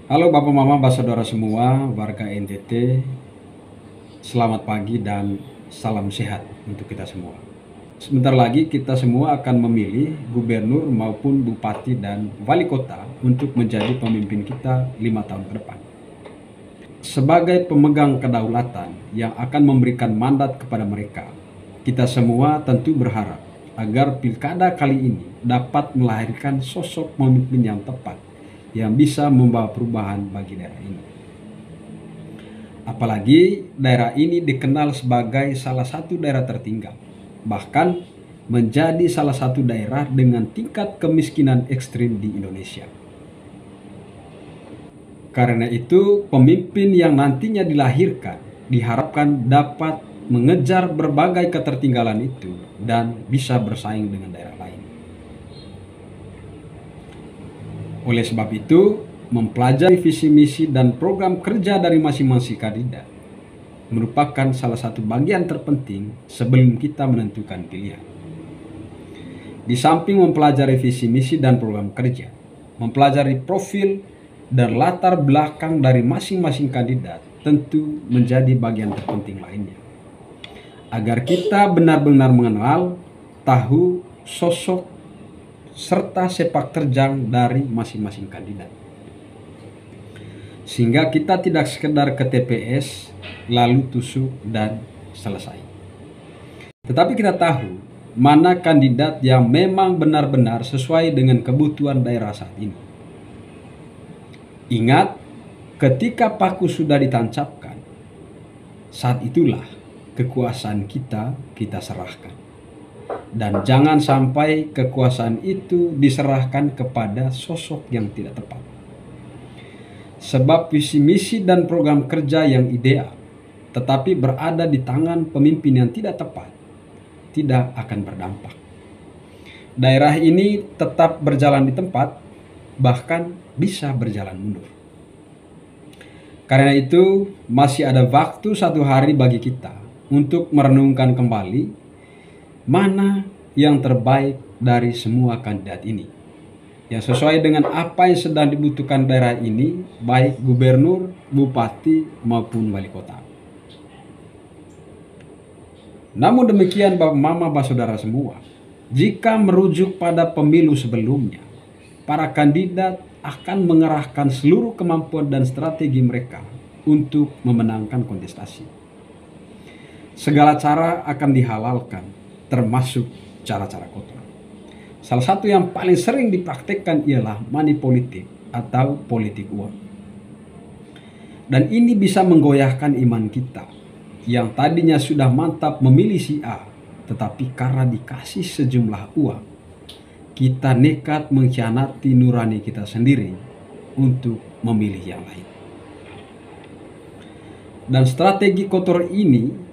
Halo Bapak Mama, Saudara semua, warga NTT, selamat pagi dan salam sehat untuk kita semua. Sebentar lagi kita semua akan memilih gubernur maupun bupati dan wali kota untuk menjadi pemimpin kita 5 tahun ke depan. Sebagai pemegang kedaulatan yang akan memberikan mandat kepada mereka, kita semua tentu berharap agar pilkada kali ini dapat melahirkan sosok pemimpin yang tepat yang bisa membawa perubahan bagi daerah ini. Apalagi daerah ini dikenal sebagai salah satu daerah tertinggal, bahkan menjadi salah satu daerah dengan tingkat kemiskinan ekstrim di Indonesia. Karena itu, pemimpin yang nantinya dilahirkan diharapkan dapat mengejar berbagai ketertinggalan itu dan bisa bersaing dengan daerah lain. Oleh sebab itu, mempelajari visi misi dan program kerja dari masing-masing kandidat merupakan salah satu bagian terpenting sebelum kita menentukan pilihan. Di samping mempelajari visi misi dan program kerja, mempelajari profil dan latar belakang dari masing-masing kandidat tentu menjadi bagian terpenting lainnya. Agar kita benar-benar mengenal, tahu sosok serta sepak terjang dari masing-masing kandidat. Sehingga kita tidak sekedar ke TPS, lalu tusuk dan selesai. Tetapi kita tahu mana kandidat yang memang benar-benar sesuai dengan kebutuhan daerah saat ini. Ingat, ketika paku sudah ditancapkan, saat itulah kekuasaan kita serahkan. Dan jangan sampai kekuasaan itu diserahkan kepada sosok yang tidak tepat. Sebab visi misi dan program kerja yang ideal, tetapi berada di tangan pemimpin yang tidak tepat, tidak akan berdampak. Daerah ini tetap berjalan di tempat, bahkan bisa berjalan mundur. Karena itu, masih ada waktu 1 hari bagi kita untuk merenungkan kembali mana yang terbaik dari semua kandidat ini, yang sesuai dengan apa yang sedang dibutuhkan daerah ini, baik gubernur, bupati, maupun wali kota. Namun demikian Bapak Mama, Saudara semua, jika merujuk pada pemilu sebelumnya, para kandidat akan mengerahkan seluruh kemampuan dan strategi mereka untuk memenangkan kontestasi. Segala cara akan dihalalkan, termasuk cara-cara kotor. Salah satu yang paling sering dipraktikkan ialah money politik atau politik uang. Dan ini bisa menggoyahkan iman kita yang tadinya sudah mantap memilih si A, tetapi karena dikasih sejumlah uang, kita nekat mengkhianati nurani kita sendiri untuk memilih yang lain. Dan strategi kotor ini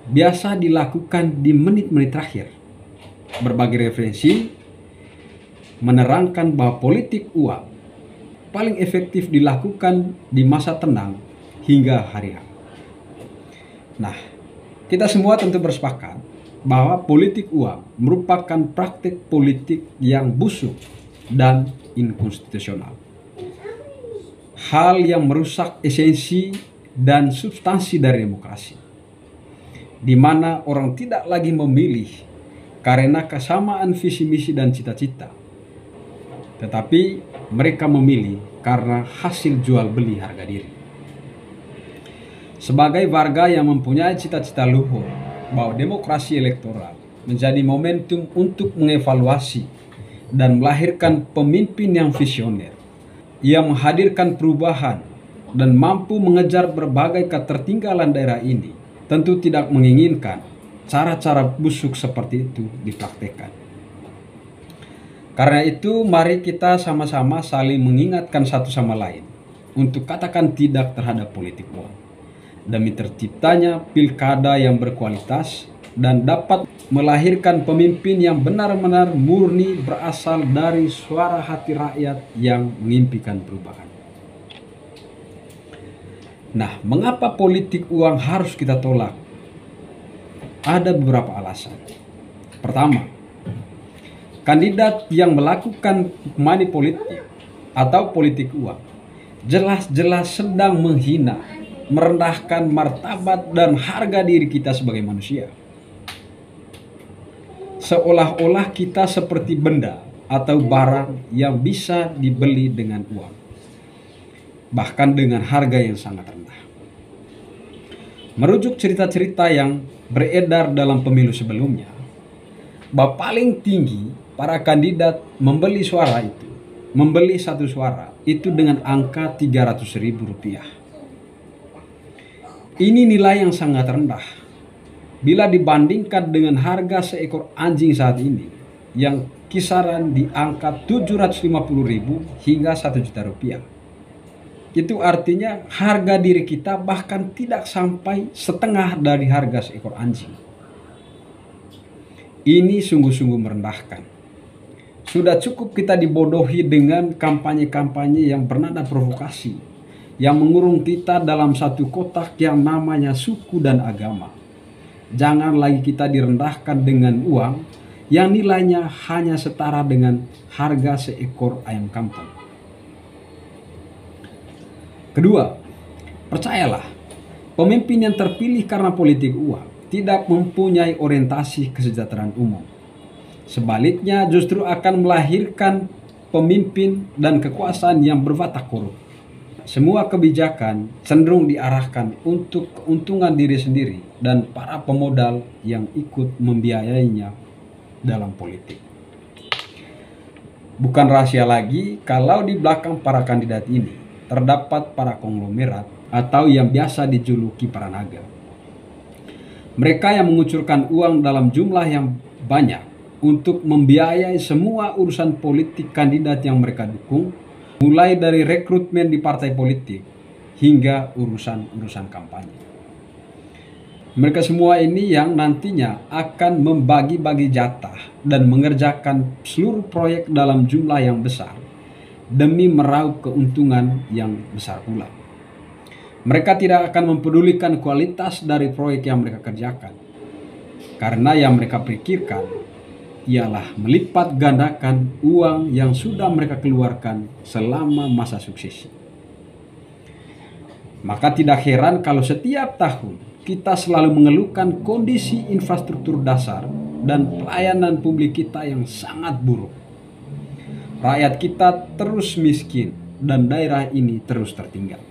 biasa dilakukan di menit-menit terakhir. Berbagai referensi menerangkan bahwa politik uang paling efektif dilakukan di masa tenang hingga hari H. Nah, kita semua tentu bersepakat bahwa politik uang merupakan praktik politik yang busuk dan inkonstitusional. Hal yang merusak esensi dan substansi dari demokrasi, di mana orang tidak lagi memilih karena kesamaan visi misi dan cita-cita, tetapi mereka memilih karena hasil jual beli harga diri. Sebagai warga yang mempunyai cita-cita luhur bahwa demokrasi elektoral menjadi momentum untuk mengevaluasi dan melahirkan pemimpin yang visioner, yang menghadirkan perubahan dan mampu mengejar berbagai ketertinggalan daerah ini, tentu tidak menginginkan cara-cara busuk seperti itu dipraktekkan. Karena itu, mari kita sama-sama saling mengingatkan satu sama lain untuk katakan tidak terhadap politik uang, demi terciptanya pilkada yang berkualitas dan dapat melahirkan pemimpin yang benar-benar murni berasal dari suara hati rakyat yang mengimpikan perubahan. Nah, mengapa politik uang harus kita tolak? Ada beberapa alasan. Pertama, kandidat yang melakukan money politik atau politik uang jelas-jelas sedang menghina, merendahkan martabat dan harga diri kita sebagai manusia. Seolah-olah kita seperti benda atau barang yang bisa dibeli dengan uang, bahkan dengan harga yang sangat rendah. Merujuk cerita-cerita yang beredar dalam pemilu sebelumnya, bahwa paling tinggi para kandidat membeli satu suara itu dengan angka Rp300.000. Ini nilai yang sangat rendah bila dibandingkan dengan harga seekor anjing saat ini yang kisaran di angka Rp750.000 hingga Rp1.000.000. Itu artinya harga diri kita bahkan tidak sampai setengah dari harga seekor anjing. Ini sungguh-sungguh merendahkan. Sudah cukup kita dibodohi dengan kampanye-kampanye yang bernada provokasi, yang mengurung kita dalam satu kotak yang namanya suku dan agama. Jangan lagi kita direndahkan dengan uang yang nilainya hanya setara dengan harga seekor ayam kampung. Kedua, percayalah, pemimpin yang terpilih karena politik uang tidak mempunyai orientasi kesejahteraan umum. Sebaliknya justru akan melahirkan pemimpin dan kekuasaan yang berwatak korup. Semua kebijakan cenderung diarahkan untuk keuntungan diri sendiri dan para pemodal yang ikut membiayainya dalam politik. Bukan rahasia lagi kalau di belakang para kandidat ini terdapat para konglomerat atau yang biasa dijuluki para naga. Mereka yang mengucurkan uang dalam jumlah yang banyak untuk membiayai semua urusan politik kandidat yang mereka dukung, mulai dari rekrutmen di partai politik hingga urusan-urusan kampanye. Mereka semua ini yang nantinya akan membagi-bagi jatah dan mengerjakan seluruh proyek dalam jumlah yang besar demi meraup keuntungan yang besar pula. Mereka tidak akan mempedulikan kualitas dari proyek yang mereka kerjakan, karena yang mereka pikirkan ialah melipat gandakan uang yang sudah mereka keluarkan selama masa suksesi. Maka tidak heran kalau setiap tahun kita selalu mengeluhkan kondisi infrastruktur dasar dan pelayanan publik kita yang sangat buruk. Rakyat kita terus miskin dan daerah ini terus tertinggal.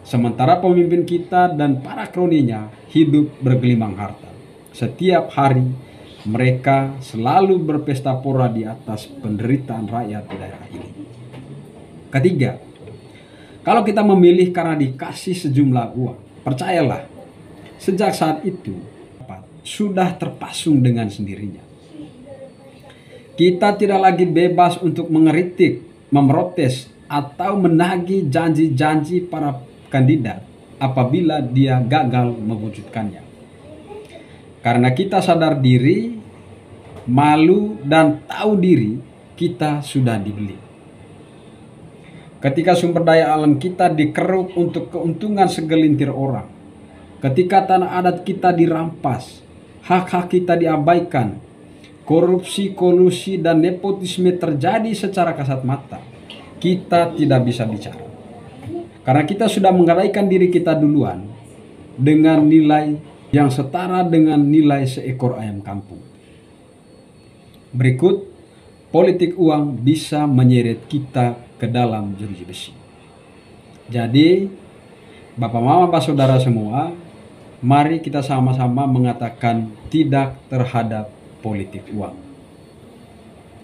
Sementara pemimpin kita dan para kroninya hidup bergelimang harta. Setiap hari mereka selalu berpesta pora di atas penderitaan rakyat di daerah ini. Ketiga, kalau kita memilih karena dikasih sejumlah uang, percayalah, sejak saat itu sudah terpasung dengan sendirinya. Kita tidak lagi bebas untuk mengeritik, memprotes, atau menagih janji-janji para kandidat apabila dia gagal mewujudkannya. Karena kita sadar diri, malu, dan tahu diri kita sudah dibeli. Ketika sumber daya alam kita dikeruk untuk keuntungan segelintir orang, ketika tanah adat kita dirampas, hak-hak kita diabaikan, korupsi, kolusi, dan nepotisme terjadi secara kasat mata, kita tidak bisa bicara. Karena kita sudah menggadaikan diri kita duluan dengan nilai yang setara dengan nilai seekor ayam kampung. Berikut, politik uang bisa menyeret kita ke dalam jeruji besi. Jadi, Bapak Mama, Pak Saudara semua, mari kita sama-sama mengatakan tidak terhadap politik uang.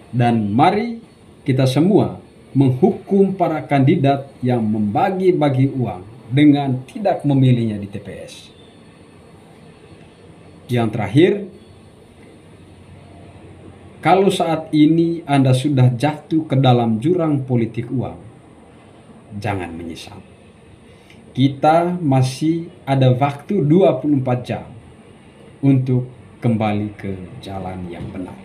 Dan mari kita semua menghukum para kandidat yang membagi-bagi uang dengan tidak memilihnya di TPS. Yang terakhir, kalau saat ini Anda sudah jatuh ke dalam jurang politik uang, jangan menyesal. Kita masih ada waktu 24 jam untuk kembali ke jalan yang benar.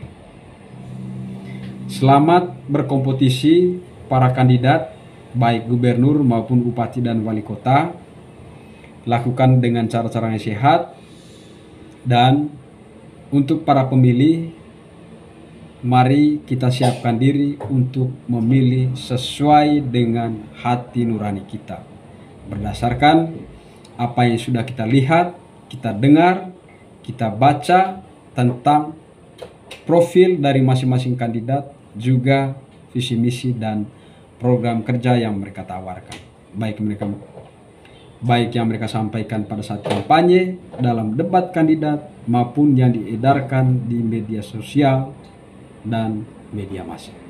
Selamat berkompetisi para kandidat, baik gubernur maupun bupati dan wali kota. Lakukan dengan cara-cara yang sehat. Dan untuk para pemilih, Mari kita siapkan diri untuk memilih sesuai dengan hati nurani kita, berdasarkan apa yang sudah kita lihat, kita dengar, kita baca tentang profil dari masing-masing kandidat, juga visi misi dan program kerja yang mereka tawarkan, baik yang mereka sampaikan pada saat kampanye, dalam debat kandidat, maupun yang diedarkan di media sosial dan media massa.